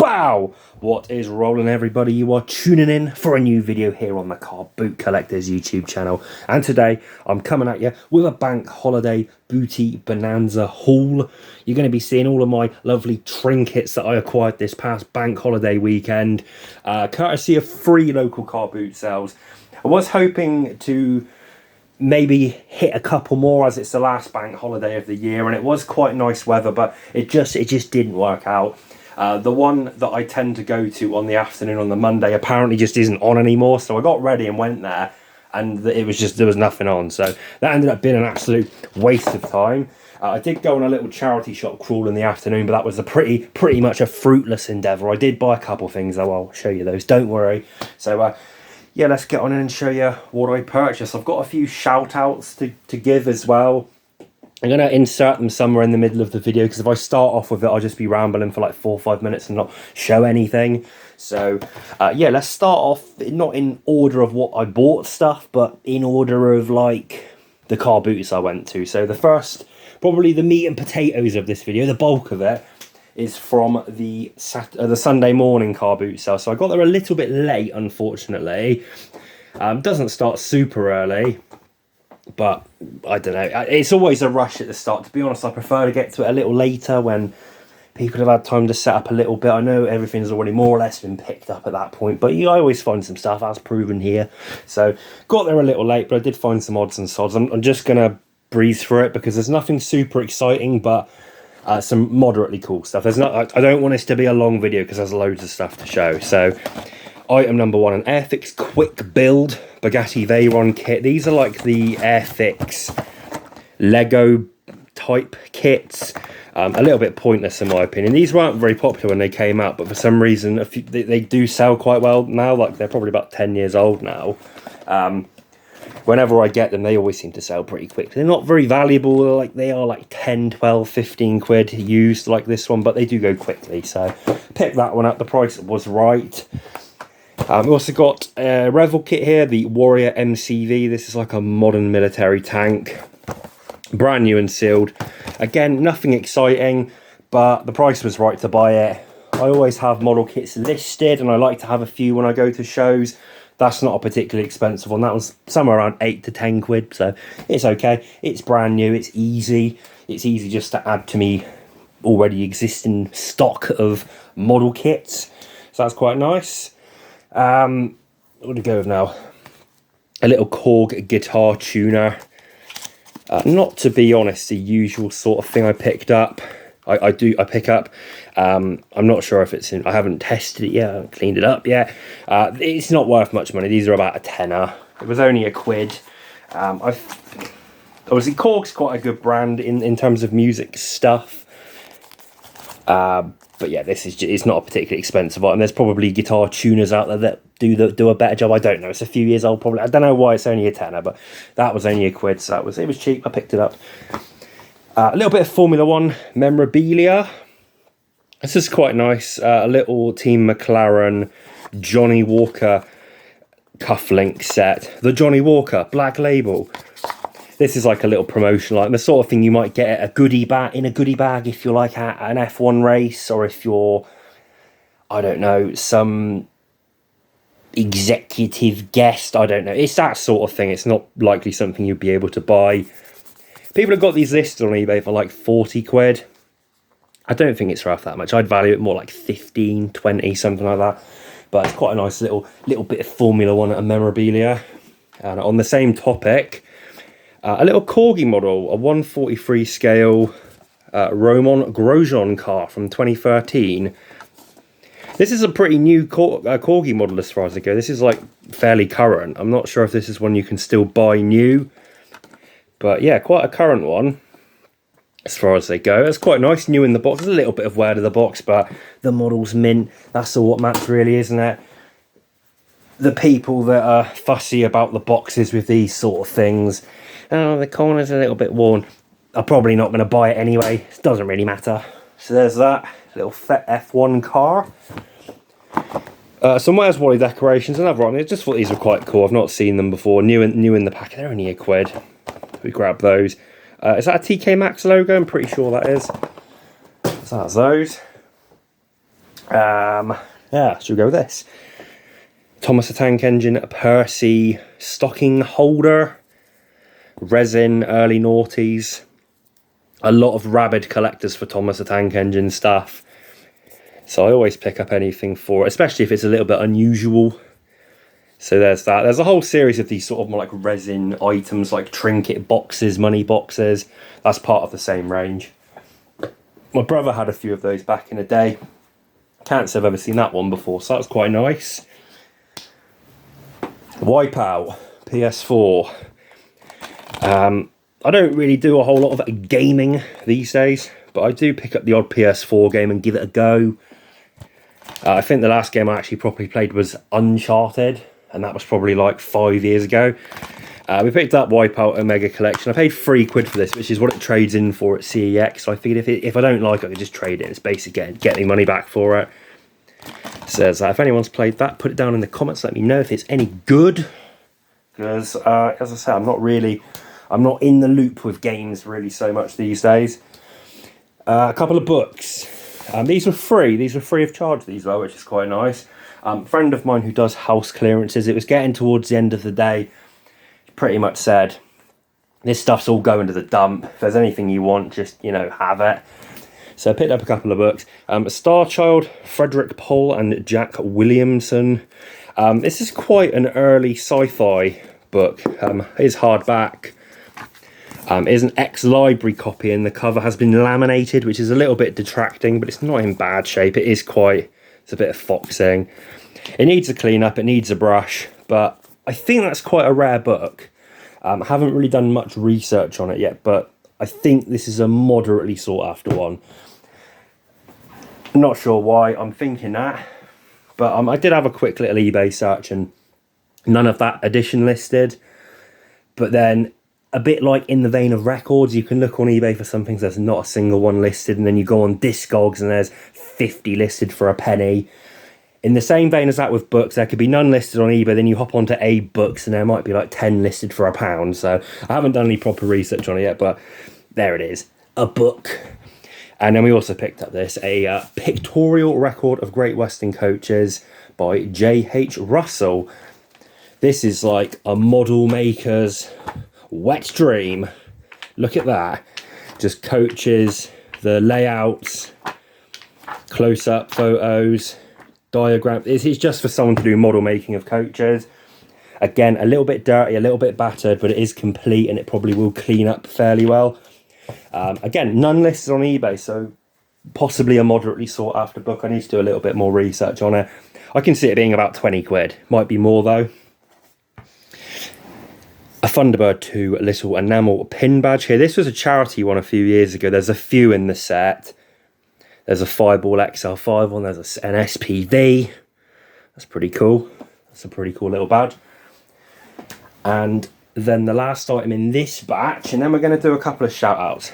Wow! What is rolling, everybody? You are tuning in for a new video here on the Car Boot Collectors YouTube channel. And today, I'm coming at you with a bank holiday booty bonanza haul. You're going to be seeing all of my lovely trinkets that I acquired this past bank holiday weekend, courtesy of 3 local car boot sales. I was hoping to maybe hit a couple more as it's the last bank holiday of the year, and it was quite nice weather, but it just didn't work out. The one that I tend to go to on the afternoon on the Monday apparently just isn't on anymore, so I got ready and went there, and it was just, there was nothing on, so that ended up being an absolute waste of time. I did go on a little charity shop crawl in the afternoon, but that was a pretty much a fruitless endeavour. I did buy a couple things though. I'll show you those, don't worry. So yeah, let's get on in and show you what I purchased. I've got a few shout outs to give as well. I'm going to insert them somewhere in the middle of the video, because if I start off with it, I'll just be rambling for like 4 or 5 minutes and not show anything. So yeah, let's start off, not in order of what I bought stuff, but in order of like the car boots I went to. So the first, probably the meat and potatoes of this video, the bulk of it, is from the Sunday morning car boot sale. So I got there a little bit late, unfortunately. Doesn't start super early, but I don't know. It's always a rush at the start. To be honest, I prefer to get to it a little later when people have had time to set up a little bit. I know everything's already more or less been picked up at that point, but I always find some stuff, as proven here. So got there a little late, but I did find some odds and sods. I'm just going to breeze through it because there's nothing super exciting, but some moderately cool stuff. There's not. I don't want this to be a long video because there's loads of stuff to show. So, item number 1, an Airfix quick build Bugatti Veyron kit. These are like the Airfix Lego type kits. A little bit pointless in my opinion. These weren't very popular when they came out, but for some reason, they do sell quite well now. Like they're probably about 10 years old now. Whenever I get them, they always seem to sell pretty quickly. They're not very valuable, like they are like 10, 12, 15 quid used like this one, but they do go quickly. So pick that one up, the price was right. We also got a Revel kit here, the Warrior MCV. This is like a modern military tank. Brand new and sealed. Again, nothing exciting, but the price was right to buy it. I always have model kits listed, and I like to have a few when I go to shows. That's not a particularly expensive one. That was somewhere around 8 to 10 quid, so it's okay. It's brand new, it's easy. It's easy just to add to me already existing stock of model kits. So that's quite nice. What to go with now? A little Korg guitar tuner. Not, to be honest, the usual sort of thing I picked up. I pick up. I'm not sure if it's in. I haven't tested it yet. I haven't cleaned it up yet. It's not worth much money. These are about a tenner. It was only a quid. Obviously Korg's quite a good brand in terms of music stuff. But yeah, it's not a particularly expensive item. There's probably guitar tuners out there that do a better job. I don't know. It's a few years old probably. I don't know why it's only a tenner, but that was only a quid, so it was cheap. I picked it up. A little bit of Formula 1 memorabilia. This is quite nice. A little Team McLaren Johnny Walker cufflink set. The Johnny Walker Black Label. This is like a little promotional item, the sort of thing you might get at a goodie bag, if you're like at an F1 race, or if you're, I don't know, some executive guest. I don't know. It's that sort of thing. It's not likely something you'd be able to buy. People have got these listed on eBay for like 40 quid. I don't think it's worth that much. I'd value it more like 15, 20, something like that. But it's quite a nice little bit of Formula 1 and memorabilia. And on the same topic, a little Corgi model, a 143 scale Roman Grosjean car from 2013. This is a pretty new Corgi model as far as I go. This is like fairly current. I'm not sure if this is one you can still buy new. But yeah, quite a current one as far as they go. It's quite nice, new in the box. There's a little bit of wear to the box, but the model's mint. That's all what matters really, isn't it? The people that are fussy about the boxes with these sort of things, oh, the corner's a little bit worn, I'm probably not going to buy it anyway. It doesn't really matter. So there's that little F1 car. Some Where's Wally decorations. Another one. I just thought these were quite cool. I've not seen them before. New in the pack. They're only a quid. We grab those. Is that a TK Maxx logo? I'm pretty sure that is. So that's those. Yeah, should we go with this? Thomas the Tank Engine Percy stocking holder. Resin, early noughties. A lot of rabid collectors for Thomas the Tank Engine stuff. So I always pick up anything for it, especially if it's a little bit unusual. So there's that. There's a whole series of these sort of more like resin items, like trinket boxes, money boxes. That's part of the same range. My brother had a few of those back in the day. Can't say I've ever seen that one before, so that's quite nice. Wipeout, PS4. I don't really do a whole lot of gaming these days, but I do pick up the odd PS4 game and give it a go. I think the last game I actually properly played was Uncharted, and that was probably like 5 years ago. We picked up Wipeout Omega Collection. I paid £3 for this, which is what it trades in for at CEX. So I figured if I don't like it, I could just trade it. It's basically getting money back for it. Says if anyone's played that, put it down in the comments. Let me know if it's any good. Because as I say, I'm not in the loop with games really so much these days. A couple of books. These were free. These were free of charge, these were, which is quite nice. Friend of mine who does house clearances, it was getting towards the end of the day. He pretty much said, this stuff's all going to the dump. If there's anything you want, just, have it. So I picked up a couple of books. Star Child, Frederick Pohl and Jack Williamson. This is quite an early sci-fi book. It is hardback. It is an ex-library copy, and the cover has been laminated, which is a little bit detracting, but it's not in bad shape. It's a bit of foxing. It needs a clean-up, it needs a brush, but I think that's quite a rare book. I haven't really done much research on it yet, but I think this is a moderately sought-after one. Not sure why I'm thinking that, but I did have a quick little eBay search, and none of that edition listed. But then, a bit like in the vein of records, you can look on eBay for some things, there's not a single one listed, and then you go on Discogs and there's 50 listed for a penny. In the same vein as that with books, there could be none listed on eBay, then you hop onto Books and there might be like 10 listed for £1. So I haven't done any proper research on it yet, but there it is, a book. And then we also picked up this, a pictorial record of Great Western coaches by J.H. Russell. This is like a model maker's wet dream. Look at that. Just coaches, the layouts, close-up photos, diagrams. It's just for someone to do model making of coaches. Again, a little bit dirty, a little bit battered, but it is complete and it probably will clean up fairly well. Again, none listed on eBay, so possibly a moderately sought after book. I need to do a little bit more research on it. I can see it being about £20. Might be more though. A Thunderbird 2 little enamel pin badge here. This was a charity one a few years ago. There's a few in the set. There's a Fireball XL5 one. There's an SPV. That's pretty cool. That's a pretty cool little badge. And then the last item in this batch, and then we're going to do a couple of shout outs.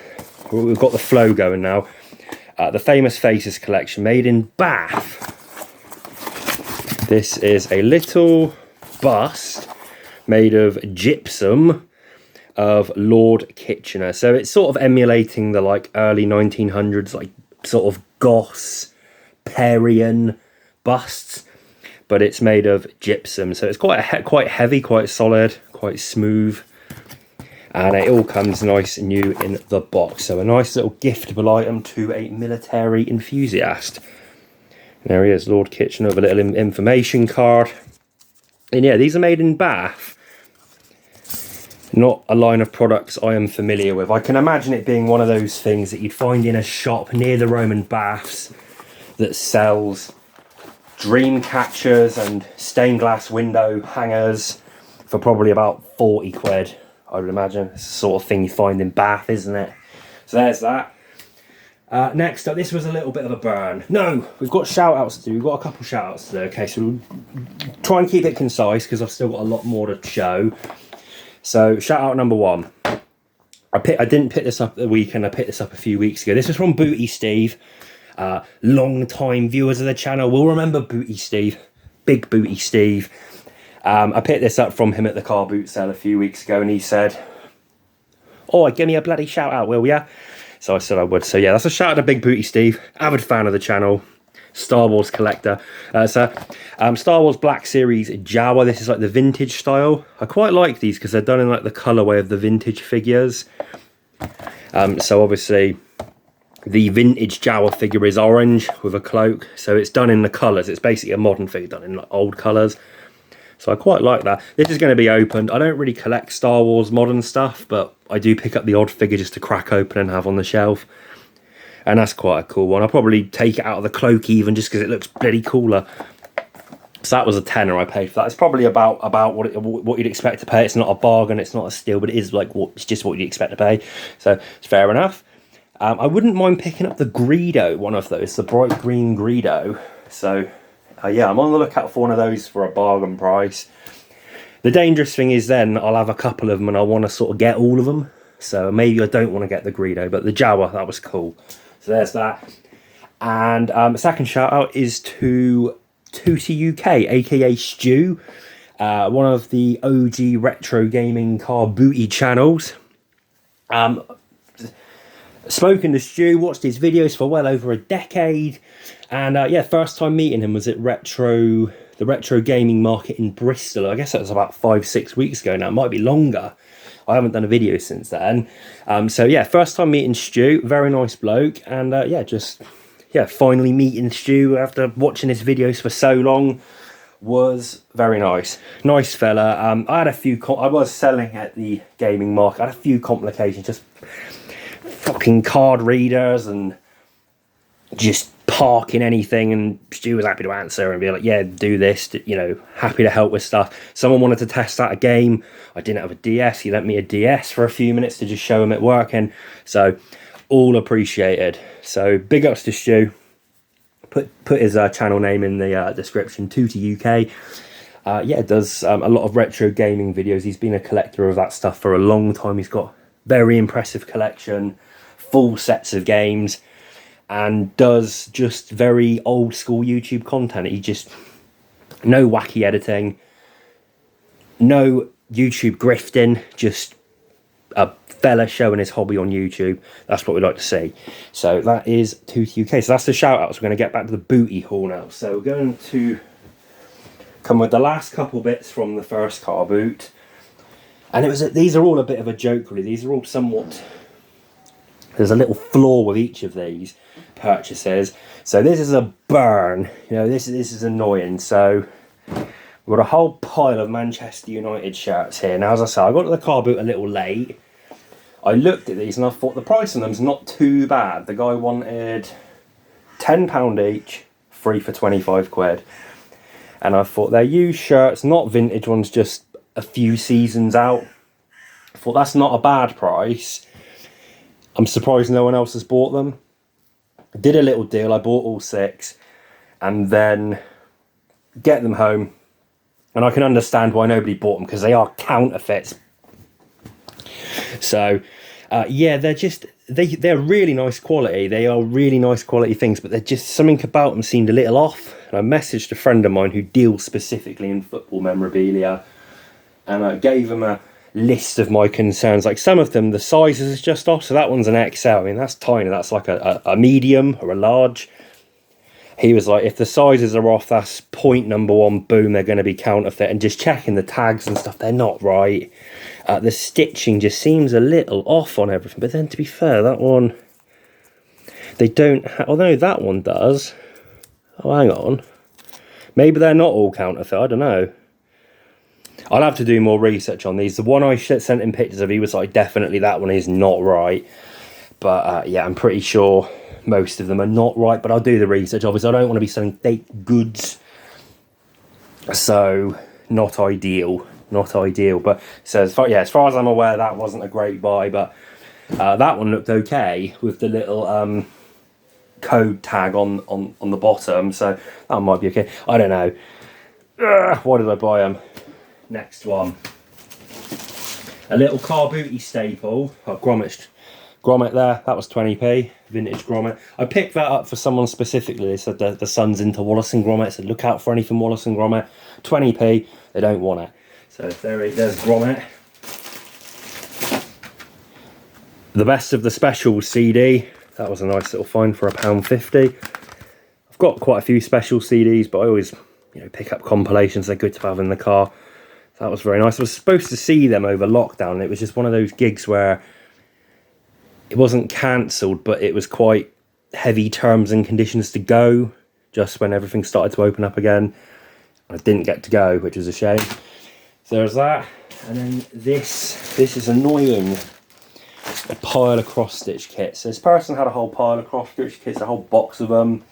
We've got the flow going now. The Famous Faces collection, made in Bath. This is a little bust made of gypsum of Lord Kitchener. So it's sort of emulating the like early 1900s, like sort of Goss, Perrian busts, but it's made of gypsum. So it's quite heavy, quite solid, quite smooth. And it all comes nice and new in the box. So a nice little giftable item to a military enthusiast. And there he is, Lord Kitchener, with a little information card. And yeah, these are made in Bath. Not a line of products I am familiar with. I can imagine it being one of those things that you'd find in a shop near the Roman Baths that sells dream catchers and stained glass window hangers for probably about £40, I would imagine. It's the sort of thing you find in Bath, isn't it? So there's that. Next up, this was a little bit of a burn. No, we've got shout outs to do. We've got a couple shout outs to do. Okay, so we'll try and keep it concise because I've still got a lot more to show. So shout out number one. I didn't pick this up at the weekend. I picked this up a few weeks ago. This was from Booty Steve. Long time viewers of the channel will remember Booty Steve. Big Booty Steve. I picked this up from him at the car boot sale a few weeks ago, and he said, "Oh, give me a bloody shout out, will ya?" So I said I would. So yeah, that's a shout out to Big Booty Steve, avid fan of the channel, Star Wars collector. Star Wars Black Series Jawa. This is like the vintage style. I quite like these because they're done in like the colorway of the vintage figures. So obviously the vintage Jawa figure is orange with a cloak, so it's done in the colors. It's basically a modern figure done in like old colors. So I quite like that. This is going to be opened. I don't really collect Star Wars modern stuff, but I do pick up the odd figure just to crack open and have on the shelf. And that's quite a cool one. I'll probably take it out of the cloak even just because it looks bloody cooler. So that was a tenner I paid for that. It's probably about what you'd expect to pay. It's not a bargain, it's not a steal, but it is like it's just what you'd expect to pay. So it's fair enough. I wouldn't mind picking up the Greedo, one of those, the bright green Greedo. So yeah, I'm on the lookout for one of those for a bargain price. The dangerous thing is then I'll have a couple of them and I want to sort of get all of them. So maybe I don't want to get the Greedo, but the Jawa, that was cool. So there's that. And the second shout out is to TootyUk, aka Stu, one of the OG retro gaming car booty channels. Spoken to Stu, watched his videos for well over a decade, and yeah, first time meeting him was at the retro gaming market in Bristol. I guess that was about 5-6 weeks ago now. It might be longer. I haven't done a video since then. So yeah, first time meeting Stu, very nice bloke, and yeah, finally meeting Stu after watching his videos for so long was very nice. Nice fella. I had a few, I was selling at the gaming market, I had a few complications, just fucking card readers and just parking anything, and Stu was happy to answer and be like, yeah, do this, you know, happy to help with stuff. Someone wanted to test out a game. I didn't have a DS. He lent me a DS for a few minutes to just show him it working. So all appreciated. So big ups to Stu. Put his channel name in the description, TootyUk. Yeah, does a lot of retro gaming videos. He's been a collector of that stuff for a long time. He's got very impressive collection, full sets of games, and does just very old school YouTube content. He just, no wacky editing, no YouTube grifting, just a fella showing his hobby on YouTube. That's what we like to see. So that is TootyUk. So that's the shout outs. We're going to get back to the booty haul now. So we're going to come with the last couple bits from the first car boot. And these are all a bit of a joke, really. These are all somewhat, there's a little flaw with each of these purchases. So this is a burn. You know, this is annoying. So we've got a whole pile of Manchester United shirts here. Now, as I say, I got to the car boot a little late. I looked at these and I thought the price on them's not too bad. The guy wanted £10 each, 3 for 25 quid. And I thought they're used shirts, not vintage ones, just a few seasons out. I thought that's not a bad price. I'm surprised no one else has bought them. Did a little deal. I bought all 6 and then get them home. And I can understand why nobody bought them, because they are counterfeits. So, yeah, they're really nice quality. They are really nice quality things, but they're just, something about them seemed a little off. And I messaged a friend of mine who deals specifically in football memorabilia, and I gave him a list of my concerns. Like, some of them, the sizes is just off. So that one's an XL. I mean, that's tiny. That's like a medium or a large. He was like, if the sizes are off, that's point number 1. Boom, they're going to be counterfeit. And just checking the tags and stuff, they're not right. The stitching just seems a little off on everything. But then, to be fair, that one, they don't although that one does. Oh, hang on. Maybe they're not all counterfeit. I don't know. I'll have to do more research on these. The one I sent him pictures of, he was like, definitely that one is not right. But yeah, I'm pretty sure most of them are not right, but I'll do the research. Obviously, I don't want to be selling fake goods, so not ideal. But so as far as I'm aware, that wasn't a great buy, but that one looked okay with the little code tag on the bottom, so that might be okay. I don't know. Why did I buy them? Next one, a little car booty staple. Oh, grommet there, that was 20p, vintage grommet. I picked that up for someone specifically. They said the son's into Wallace and Gromit, said look out for anything Wallace and Gromit. 20p, they don't want it. So there's Grommet. The Best of the Specials CD, that was a nice little find for £1.50. I've got quite a few special CDs, but I always, you know, pick up compilations. They're good to have in the car. So that was very nice. I was supposed to see them over lockdown, and it was just one of those gigs where it wasn't cancelled, but it was quite heavy terms and conditions to go just when everything started to open up again. I didn't get to go, which was a shame. So there's that. And then this is annoying. A pile of cross-stitch kits. So this person had a whole pile of cross-stitch kits, a whole box of them.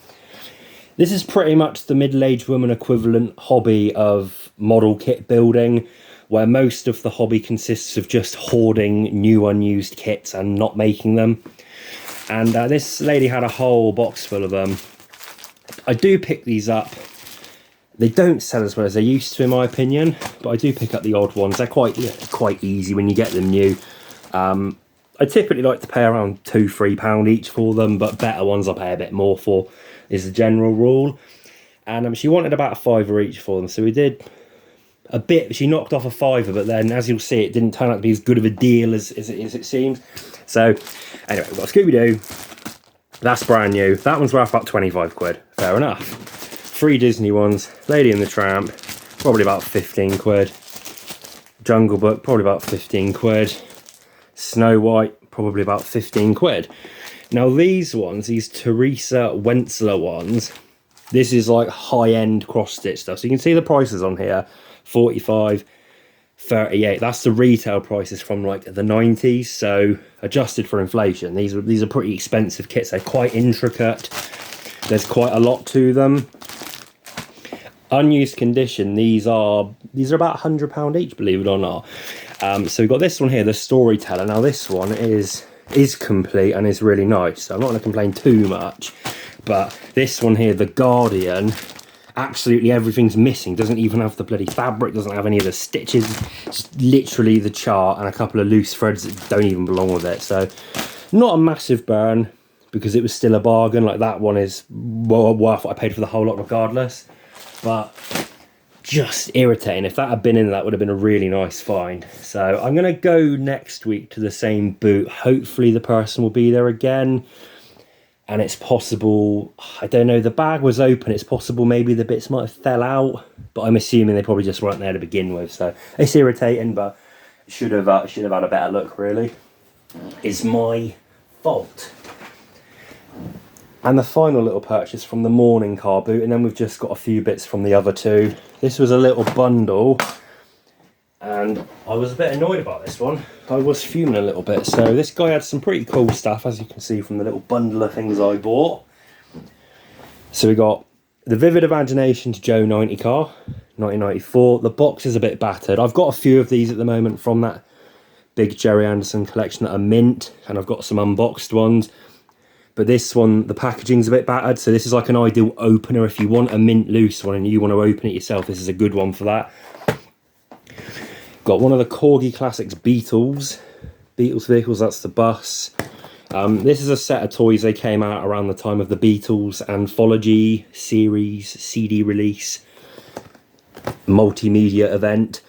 This is pretty much the middle-aged woman equivalent hobby of model kit building, where most of the hobby consists of just hoarding new unused kits and not making them. And this lady had a whole box full of them. I do pick these up. They don't sell as well as they used to, in my opinion, but I do pick up the odd ones. They're quite easy when you get them new. I typically like to pay around £2-3 each for them, but better ones I pay a bit more for, is the general rule. And she wanted about £5 each for them, so we did a bit. She knocked off £5, but then, as you'll see, it didn't turn out to be as good of a deal as it seemed. So anyway, we've got Scooby-Doo. That's brand new. That one's worth about 25 quid. Fair enough. 3 Disney ones. Lady and the Tramp, probably about 15 quid. Jungle Book, probably about 15 quid. Snow White, probably about 15 quid. Now these ones, these Teresa Wentzler ones, this is like high-end cross-stitch stuff. So you can see the prices on here, 45, 38. That's the retail prices from like the 90s. So adjusted for inflation, these are pretty expensive kits. They're quite intricate. There's quite a lot to them. Unused condition, these are about £100 each, believe it or not. So we've got this one here, the Storyteller. Now this one is complete and is really nice. So I'm not going to complain too much. But this one here, the Guardian, absolutely everything's missing. Doesn't even have the bloody fabric, doesn't have any of the stitches. It's literally the chart and a couple of loose threads that don't even belong with it. So not a massive burn, because it was still a bargain. Like that one is well worth what I paid for the whole lot regardless. But just irritating. If that had been in, that would have been a really nice find. So I'm going to go next week to the same boot. Hopefully the person will be there again. And it's possible, I don't know, the bag was open. It's possible maybe the bits might have fell out. But I'm assuming they probably just weren't there to begin with. So it's irritating, but should have had a better look, really. It's my fault. And the final little purchase from the morning car boot, and then we've just got a few bits from the other two. This was a little bundle, and I was a bit annoyed about this one. I was fuming a little bit. So this guy had some pretty cool stuff, as you can see from the little bundle of things I bought. So we got the Vivid Imaginations Joe 90 car, 1994. The box is a bit battered. I've got a few of these at the moment from that big Jerry Anderson collection that are mint, and I've got some unboxed ones. But this one, the packaging's a bit battered, so this is like an ideal opener. If you want a mint loose one and you want to open it yourself, this is a good one for that. Got one of the Corgi Classics Beatles vehicles, that's the bus. This is a set of toys. They came out around the time of the Beatles Anthology series, CD release, multimedia event.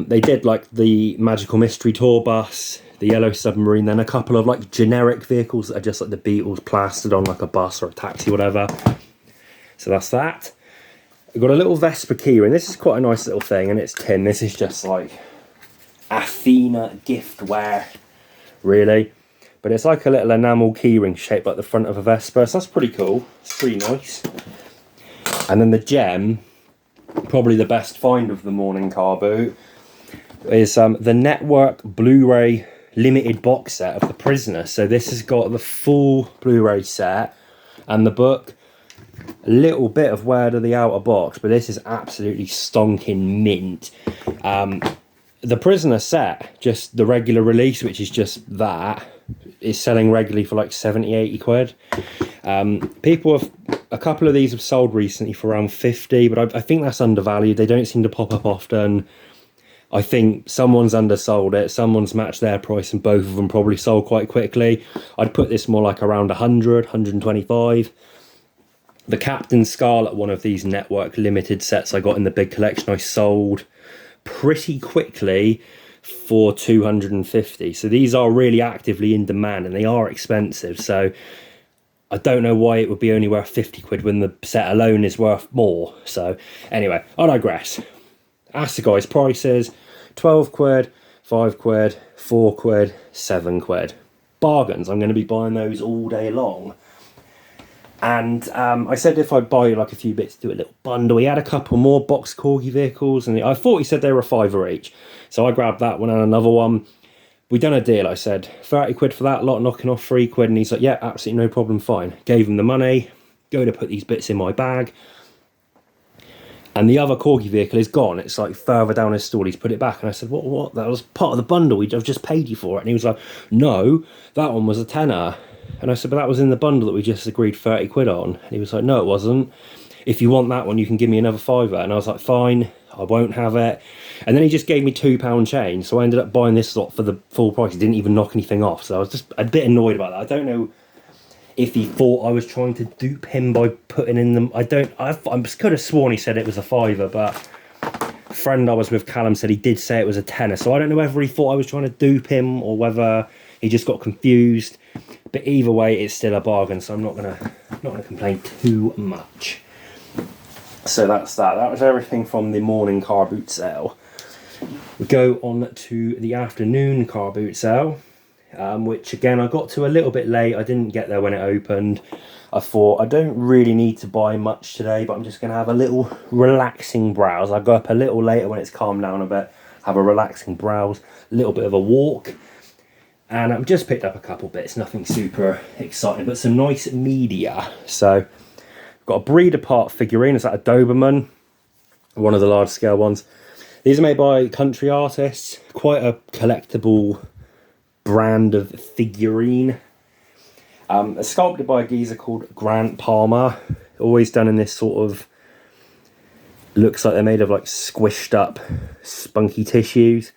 They did like the Magical Mystery Tour bus, the Yellow Submarine, then a couple of like generic vehicles that are just like the Beatles plastered on like a bus or a taxi, whatever. So that's that. We've got a little Vespa keyring. This is quite a nice little thing, and it's tin. This is just like Athena giftware, really. But it's like a little enamel keyring shaped like the front of a Vespa. So that's pretty cool. It's pretty nice. And then the gem, probably the best find of the morning car boot, is the Network Blu-ray limited box set of The Prisoner. So this has got the full Blu-ray set and the book. A little bit of wear to the outer box, but this is absolutely stonking mint. The Prisoner set, just the regular release, which is just that, is selling regularly for like 70-80 quid. People have, a couple of these have sold recently for around 50, but I think that's undervalued. They don't seem to pop up often. I think someone's undersold it, someone's matched their price, and both of them probably sold quite quickly. I'd put this more like around 100, 125. The Captain Scarlet, one of these Network limited sets I got in the big collection, I sold pretty quickly for 250. So these are really actively in demand, and they are expensive. So I don't know why it would be only worth 50 quid when the set alone is worth more. So anyway, I digress. Ask the guys prices: 12 quid, 5 quid, 4 quid, 7 quid. Bargains. I'm going to be buying those all day long. And I said if I'd buy like a few bits, do a little bundle. He had a couple more box corgi vehicles, and I thought he said they were a £5 each. So I grabbed that one and another one. We done a deal. I said 30 quid for that lot, knocking off 3 quid. And he's like, yeah, absolutely no problem, fine. Gave him the money, go to put these bits in my bag. And the other corgi vehicle is gone. It's like further down his stall. He's put it back. And I said, what? That was part of the bundle. I've just paid you for it. And he was like, no, that one was a tenner. And I said, but that was in the bundle that we just agreed 30 quid on. And he was like, no, it wasn't. If you want that one, you can give me another £5. And I was like, fine, I won't have it. And then he just gave me £2 change. So I ended up buying this lot for the full price. He didn't even knock anything off. So I was just a bit annoyed about that. I don't know if he thought I was trying to dupe him by putting in them. I could have sworn he said it was a £5, but a friend I was with, Callum, said he did say it was a tenner. So I don't know whether he thought I was trying to dupe him or whether he just got confused. But either way, it's still a bargain, so I'm not gonna complain too much. So that's that. That was everything from the morning car boot sale. We go on to the afternoon car boot sale, which again I got to a little bit late. I didn't get there when it opened. I thought I don't really need to buy much today, but I'm just gonna have a little relaxing browse. I'll go up a little later when it's calmed down a bit, have a relaxing browse, a little bit of a walk. And I've just picked up a couple bits, nothing super exciting, but some nice media. So, got a breeder part figurine. It's like a Doberman, one of the large scale ones. These are made by country artists, quite a collectible brand of figurine. Sculpted by a geezer called Grant Palmer. Always done in this sort of, looks like they're made of like squished up, spunky tissues.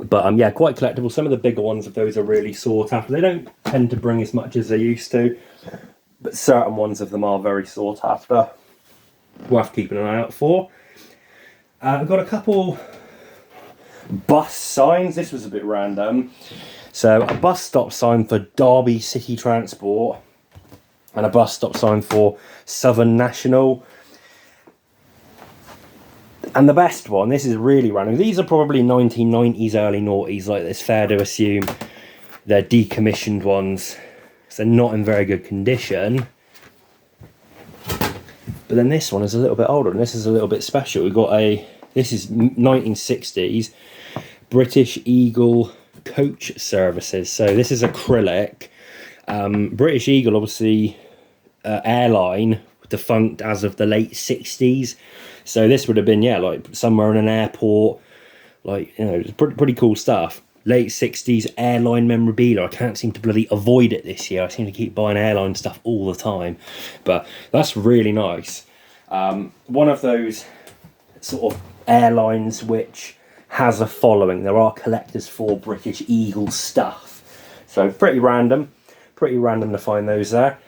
But yeah, quite collectible. Some of the bigger ones of those are really sought after. They don't tend to bring as much as they used to, but certain ones of them are very sought after. Worth keeping an eye out for. I've got a couple bus signs. This was a bit random. So a bus stop sign for Derby City Transport and a bus stop sign for Southern National. And the best one, this is really random. These are probably 1990s, early noughties, like it's fair to assume. They're decommissioned ones, so they're not in very good condition. But then this one is a little bit older, and this is a little bit special. We've got this is 1960s British Eagle coach services. So this is acrylic. British Eagle, obviously, airline, defunct as of the late 60s. So this would have been, yeah, like somewhere in an airport, like, you know, pretty cool stuff. Late 60s airline memorabilia. I can't seem to bloody avoid it this year. I seem to keep buying airline stuff all the time. But that's really nice. One of those sort of airlines which has a following. There are collectors for British Eagle stuff. So pretty random to find those there.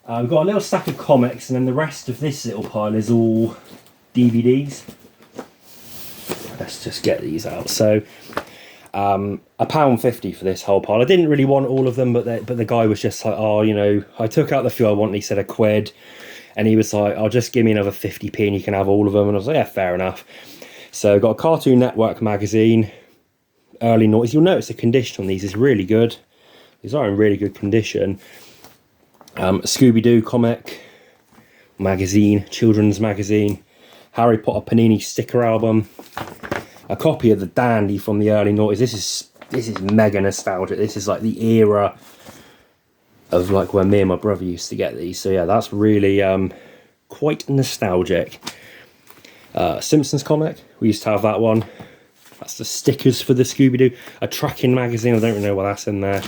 We've got a little stack of comics, and then the rest of this little pile is all DVDs. Let's just get these out. So £1.50 for this whole pile. I didn't really want all of them, but the guy was just like, oh, you know, I took out the few I want, and he said £1, and he was like, oh, just give me another 50p and you can have all of them. And I was like, yeah, fair enough. So got a Cartoon Network magazine, early noughties. You'll notice the condition on these is really good. These are in really good condition. Scooby-Doo comic magazine, children's magazine, Harry Potter Panini sticker album, a copy of the Dandy from the early noughties. This is mega nostalgic. This is like the era of like where me and my brother used to get these. So yeah, that's really quite nostalgic. Simpsons comic, we used to have that one. That's the stickers for the Scooby-Doo. A tracking magazine, I don't really know what that's in there.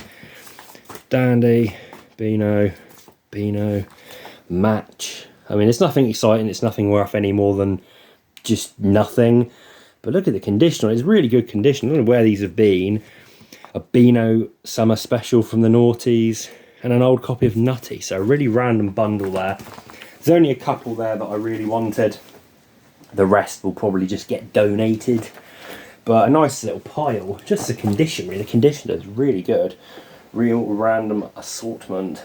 Dandy, Beano, Match. I mean, it's nothing exciting, it's nothing worth any more than just nothing. But look at the condition, it's really good condition. I don't know where these have been. A Beano summer special from the noughties, and an old copy of Nutty. So a really random bundle there. There's only a couple there that I really wanted. The rest will probably just get donated. But a nice little pile. Just the condition, really. The condition is really good. Real random assortment.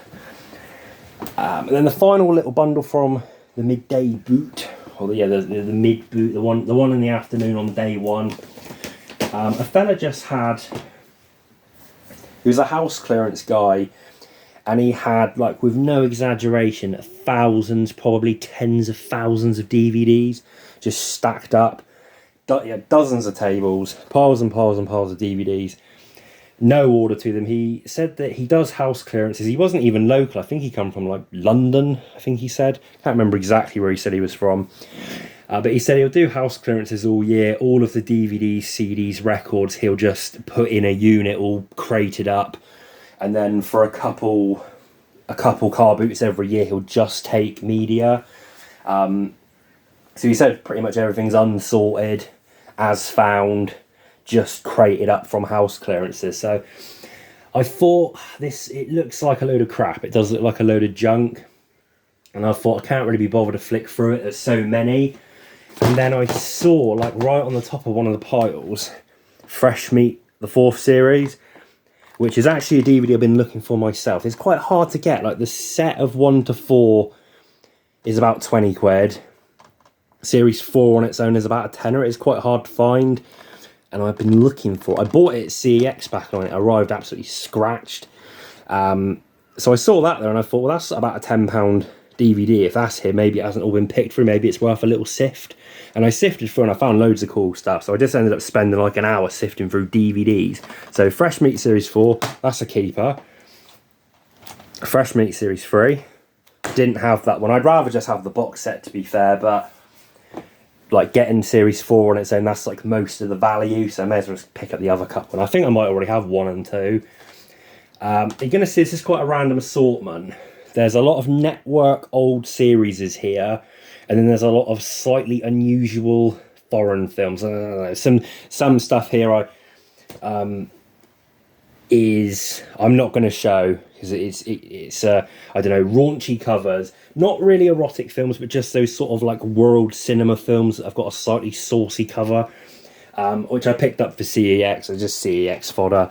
And then the final little bundle from the midday boot, or the mid boot, the one in the afternoon on day one. A fella just had, he was a house clearance guy, and he had, like, with no exaggeration, thousands, probably tens of thousands of DVDs just stacked up. Dozens of tables, piles and piles and piles of DVDs. No order to them. He said that he does house clearances. He wasn't even local. I think he come from, like, London, I think he said. Can't remember exactly where he said he was from. But he said he'll do house clearances all year. All of the DVDs, CDs, records, he'll just put in a unit all crated up. And then for a couple car boots every year, he'll just take media. So he said pretty much everything's unsorted, as found, just crated up from house clearances. So I thought, it looks like a load of crap. It does look like a load of junk. And I thought, I can't really be bothered to flick through it. There's so many. And then I saw, like, right on the top of one of the piles, Fresh Meat, the 4th series, which is actually a DVD I've been looking for myself. It's quite hard to get. Like, the set of 1 to 4 is about 20 quid. Series 4 on its own is about a tenner. It's quite hard to find. And I've been looking for, I bought it at CEX back on it. Arrived absolutely scratched. So I saw that there and I thought, well, that's about a £10 DVD. If that's here, maybe it hasn't all been picked through. Maybe it's worth a little sift. And I sifted through and I found loads of cool stuff. So I just ended up spending like an hour sifting through DVDs. So Fresh Meat Series 4, that's a keeper. Fresh Meat Series 3, didn't have that one. I'd rather just have the box set, to be fair, but like getting Series 4 on its own, that's like most of the value. So I may as well just pick up the other couple. And I think I might already have 1 and 2. You're going to see this is quite a random assortment. There's a lot of network old series here, and then there's a lot of slightly unusual foreign films. I don't know, some stuff here I'm not going to show because it's I don't know, raunchy covers, not really erotic films, but just those sort of like world cinema films that have got a slightly saucy cover, which I picked up for CEX, or just CEX fodder.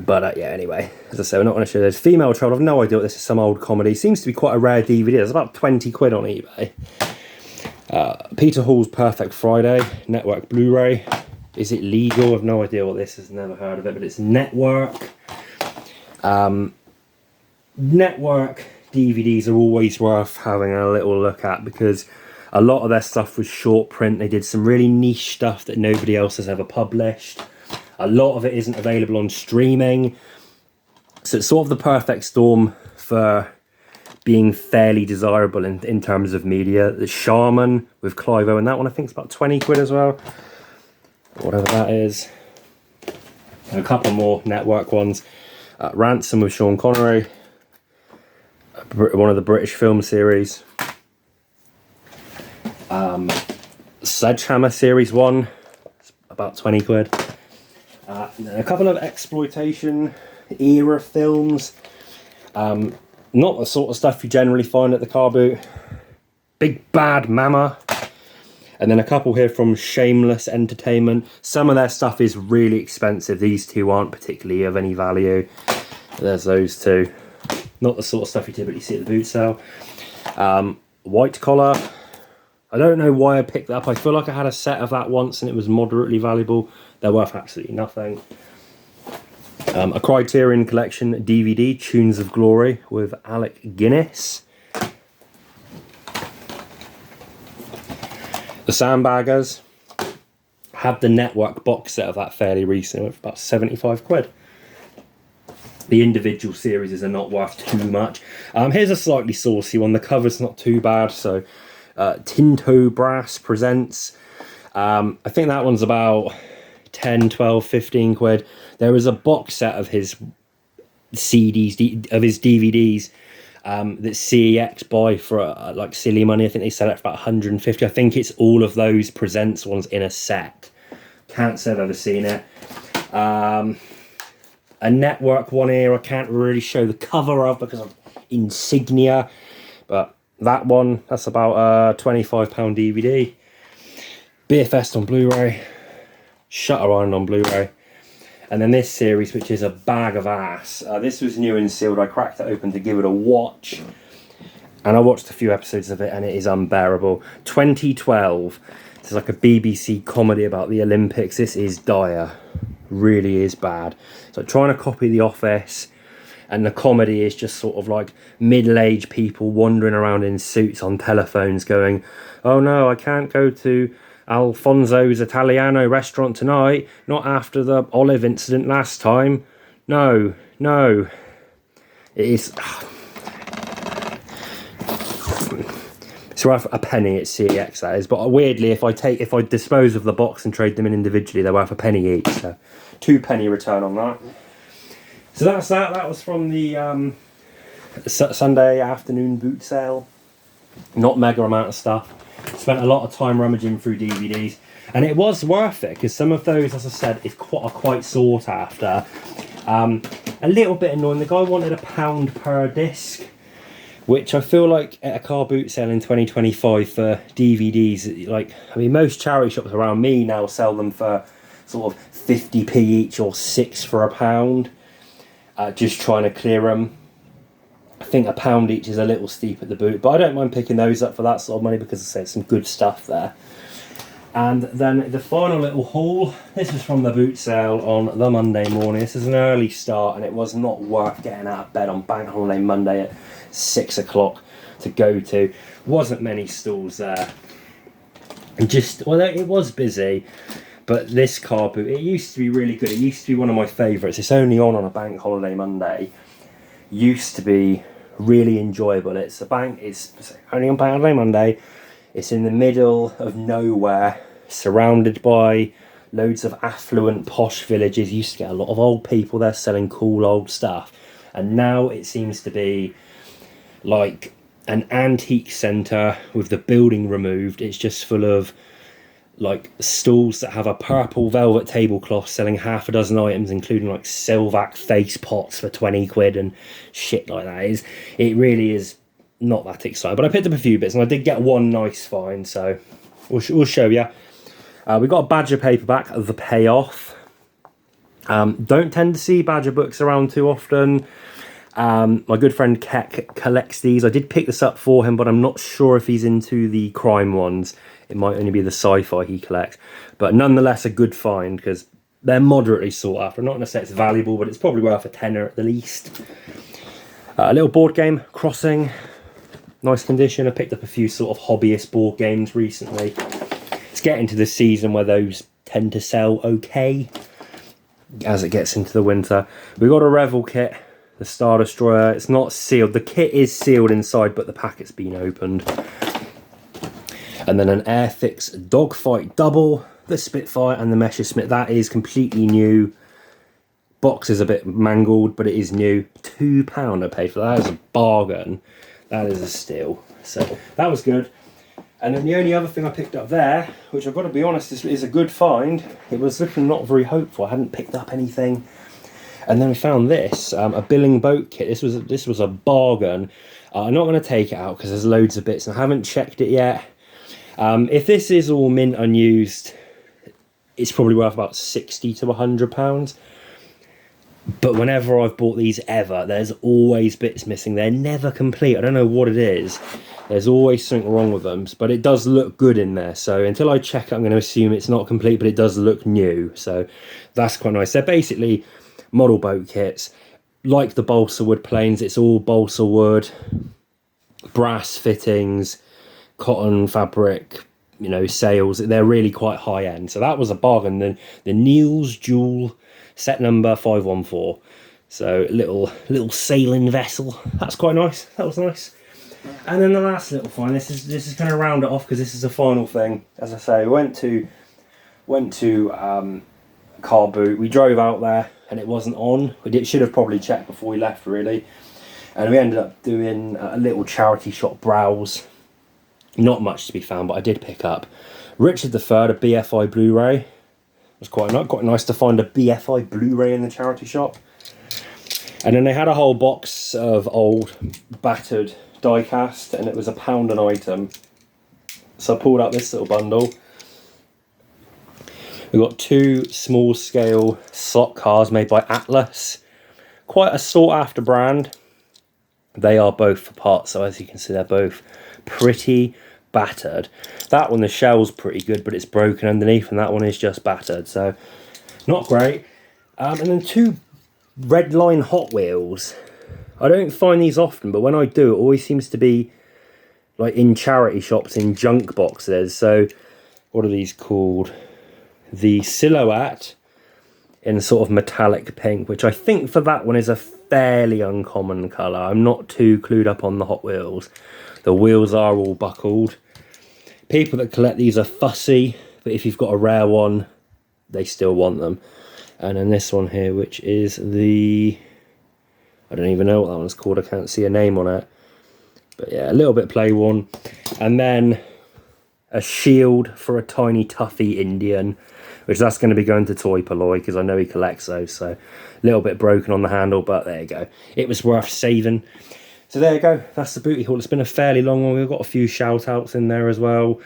But yeah, anyway, as I say, we're not going to show those. Female Child, I've no idea what this is, some old comedy. Seems to be quite a rare DVD. It's about 20 quid on eBay. Peter Hall's Perfect Friday, network Blu-ray. Is it legal? I've no idea what this is, never heard of it, but it's network. Network DVDs are always worth having a little look at because a lot of their stuff was short print. They did some really niche stuff that nobody else has ever published. A lot of it isn't available on streaming. So it's sort of the perfect storm for being fairly desirable in terms of media. The Shaman with Clive Owen, that one I think is about 20 quid as well. Whatever that is. And a couple more network ones. Ransom with Sean Connery. One of the British film series. Sledgehammer Series 1. It's about 20 quid. A couple of exploitation era films. Not the sort of stuff you generally find at the car boot. Big Bad Mama. And then a couple here from Shameless Entertainment. Some of their stuff is really expensive. These two aren't particularly of any value. There's those two. Not the sort of stuff you typically see at the boot sale. White Collar. I don't know why I picked that up. I feel like I had a set of that once and it was moderately valuable. They're worth absolutely nothing. A Criterion Collection DVD, Tunes of Glory with Alec Guinness. The Sandbaggers. Had the network box set of that fairly recently for about 75 quid. The individual series are not worth too much. Here's a slightly saucy one. The cover's not too bad. So, Tinto Brass presents. I think that one's about 10, 12, 15 quid. There is a box set of his CDs, of his DVDs, that CEX buy for like silly money. I think they sell it for about 150. I think it's all of those presents ones in a set. Can't say I've ever seen it. A network one here I can't really show the cover of because of insignia, but that one, that's about a £25 DVD. Beer Fest on Blu-ray. Shutter Island on Blu-ray. And then this series, which is a bag of ass. This was new and sealed. I cracked it open to give it a watch. And I watched a few episodes of it and it is unbearable. 2012. This is like a BBC comedy about the Olympics. This is dire. Really is bad. It's like trying to copy The Office. And the comedy is just sort of like middle-aged people wandering around in suits on telephones going, oh no, I can't go to Alfonso's Italiano restaurant tonight, not after the olive incident last time. No. It is... It's worth a penny at CEX, that is. But weirdly, if I dispose of the box and trade them in individually, they're worth a penny each. So 2p return on that. So that's that. That was from the Sunday afternoon boot sale. Not mega amount of stuff. Spent a lot of time rummaging through DVDs, and it was worth it because some of those, as I said, are quite sought after. A little bit annoying. The guy wanted £1 per disc, which I feel like at a car boot sale in 2025 for DVDs, like, I mean, most charity shops around me now sell them for sort of 50p each or 6 for £1. Just trying to clear them. I think £1 each is a little steep at the boot, but I don't mind picking those up for that sort of money because I say some good stuff there. And then the final little haul, this was from the boot sale on the Monday morning. This is an early start and it was not worth getting out of bed on Bank Holiday Monday at 6 o'clock to go to. Wasn't many stalls there. And just, well, it was busy, but this car boot, it used to be really good. It used to be one of my favourites. It's only on a Bank Holiday Monday. Used to be really enjoyable. It's only on Bank Holiday Monday. It's in the middle of nowhere, surrounded by loads of affluent posh villages. Used to get a lot of old people there selling cool old stuff, and now it seems to be like an antique centre with the building removed. It's just full of like stalls that have a purple velvet tablecloth selling half a dozen items, including like Silvac face pots for 20 quid and shit like that. It really is not that exciting, but I picked up a few bits and I did get one nice find, so we'll show you. We got a Badger paperback, The Payoff. Don't tend to see Badger books around too often. My good friend Keck collects these. I did pick this up for him, but I'm not sure if he's into the crime ones. It might only be the sci-fi he collects, but nonetheless a good find because they're moderately sought after. I'm not going to say it's valuable, but it's probably worth a tenner at the least. A little board game, Crossing. Nice condition. I picked up a few sort of hobbyist board games recently. It's getting to the season where those tend to sell okay as it gets into the winter. We got a Revel kit, the Star Destroyer. It's not sealed. The kit is sealed inside, but the packet's been opened. And then an Airfix Dogfight Double, the Spitfire and the Messerschmitt. That is completely new. Box is a bit mangled, but it is new. £2 I paid for that. That is a bargain. That is a steal. So that was good. And then the only other thing I picked up there, which I've got to be honest, is a good find. It was looking not very hopeful. I hadn't picked up anything. And then we found this, a Billing boat kit. This was a bargain. I'm not going to take it out because there's loads of bits and I haven't checked it yet. If this is all mint unused, it's probably worth about £60 to £100. But whenever I've bought these ever, there's always bits missing. They're never complete. I don't know what it is. There's always something wrong with them, but it does look good in there. So until I check it, I'm going to assume it's not complete, but it does look new. So that's quite nice. They're basically model boat kits. Like the balsa wood planes, it's all balsa wood, brass fittings, cotton fabric, you know, sails. They're really quite high end. So that was a bargain. The Niels Jewel set number 514. So little sailing vessel. That's quite nice. That was nice. And then the last little find. This is going to round it off because this is the final thing. As I say, we went to car boot. We drove out there and it wasn't on. We should have probably checked before we left, really. And we ended up doing a little charity shop browse. Not much to be found, but I did pick up Richard III, a BFI Blu-ray. It was quite nice to find a BFI Blu-ray in the charity shop. And then they had a whole box of old battered die-cast, and it was £1 an item. So I pulled out this little bundle. We've got 2 small scale slot cars made by Atlas. Quite a sought after brand. They are both for parts, so as you can see, they're both pretty battered. That one, the shell's pretty good, but it's broken underneath, and that one is just battered, so not great. And then 2 red line Hot Wheels. I don't find these often, but when I do, it always seems to be like in charity shops in junk boxes. So what are these called? The Silhouette in sort of metallic pink, which I think for that one is a fairly uncommon colour. I'm not too clued up on the Hot Wheels. The wheels are all buckled. People that collect these are fussy, but if you've got a rare one, they still want them. And then this one here, which is the... I don't even know what that one's called. I can't see a name on it. But yeah, a little bit play worn. And then a shield for a tiny Tuffy Indian, which that's going to be going to Toy Polloi because I know he collects those. So a little bit broken on the handle, but there you go. It was worth saving. So there you go. That's the booty haul. It's been a fairly long one. We've got a few shout outs in there as well.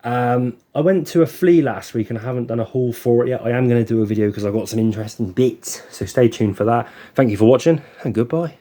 I went to a flea last week and I haven't done a haul for it yet. I am going to do a video because I've got some interesting bits. So stay tuned for that. Thank you for watching and goodbye.